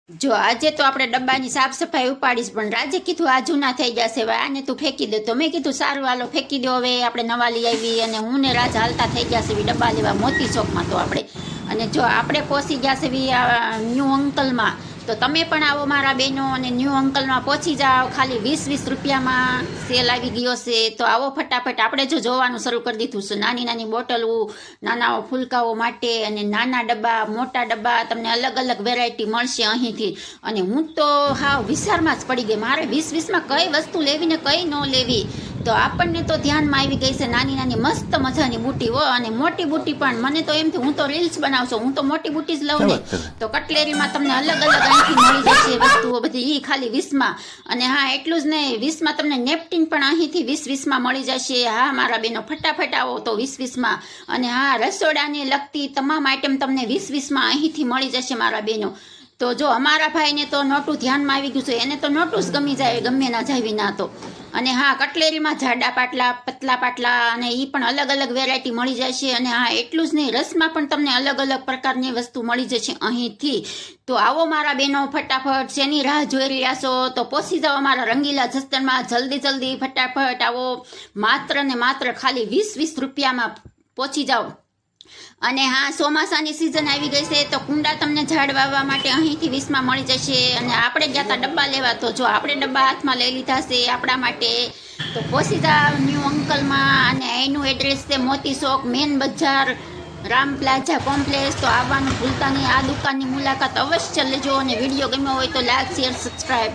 જો આજે તો આપણે ડબ્બાની સાફ સફાઈ ઉપાડીશ, પણ રાજે કીધું આ જૂના થઈ જશે, હવે આને તું ફેંકી દે. તો મેં કીધું સારું હાલો ફેંકી દો, હવે આપણે નવા લઈ આવી. અને હું ને રાજ હાલતા થઈ ગયા છે ડબ્બા લેવા મોતી ચોકમાં. તો આપણે અને જો આપણે પહોંચી ગયા છે ન્યૂ અંકલમાં, તો તમે પણ આવો મારા બહેનો અને ન્યૂ અંકલમાં પહોંચી જાઓ. ખાલી 20-20 રૂપિયામાં સેલ આવી ગયો છે. તો આવો ફટાફટ. આપણે જો જોવાનું શરૂ કરી દીધું છે. નાની નાની બોટલો, નાના ફૂલકાઓ માટે અને નાના ડબ્બા, મોટા ડબ્બા, તમને અલગ અલગ વેરાયટી મળશે અહીંથી. અને હું તો હાવ વિચારમાં જ પડી ગઈ, મારે 20-20માં કઈ વસ્તુ લેવી ને કઈ ન લેવી. તો આપણને તો ધ્યાનમાં આવી ગઈ છે નાની નાની મસ્ત મજાની બુટી હો, અને મોટી બુટી પણ. મને તો એમથી હું તો રીલ્સ બનાવશો, હું તો મોટી બુટી જ લઉં ને. તો કટલેરીમાં તમને અલગ અલગ અહીંથી મળી જશે વસ્તુઓ બધી, એ ખાલી 20માં. અને હા એટલું જ નહીં, 20માં તમને નેપકિન પણ અહીંથી 20-20માં મળી જશે. હા મારા બેનો ફટાફટ આવો તો 20-20માં. અને હા રસોડાને લગતી તમામ આઈટમ તમને 20-20માં અહીંથી મળી જશે મારા બેનો. તો જો અમારા ભાઈને તો નોટું ધ્યાનમાં આવી ગયું છે, એને તો નોટું જ ગમી જાય ગમે ના જાય વિના તો. અને હા કટલેરીમાં જાડા પાટલા, પતલા પાટલા, અને એ પણ અલગ અલગ વેરાયટી મળી જશે. અને હા એટલું જ નહીં, રસમાં પણ તમને અલગ અલગ પ્રકારની વસ્તુ મળી જશે અહીંથી. તો આવો મારા બહેનો ફટાફટ. શેની રાહ જોઈ રહ્યા છો? તો પહોંચી જાઓ અમારા રંગીલા જસ્તરમાં. જલ્દી જલ્દી ફટાફટ આવો. માત્ર ને માત્ર ખાલી 20-20 રૂપિયામાં પહોંચી જાઓ. અને હા ચોમાસાની સિઝન આવી ગઈ છે, તો કુંડા તમને ઝાડ વાવવા માટે અહીંથી 20માં મળી જશે. અને આપણે ગયા હતા ડબ્બા લેવા, તો જો આપણે ડબ્બા હાથમાં લઈ લીધા છે આપણા માટે. તો પહોંચી જાઓ ન્યૂ અંકલમાં. અને એનું એડ્રેસ છે મોતી ચોક, મેન બજાર, રામ પ્લાઝા કોમ્પ્લેક્સ. તો આવવાનું ભૂલતા નહીં. આ દુકાનની મુલાકાત અવશ્ય લેજો. અને વિડીયો ગમ્યો હોય તો લાઈક, શેર, સબસ્ક્રાઈબ.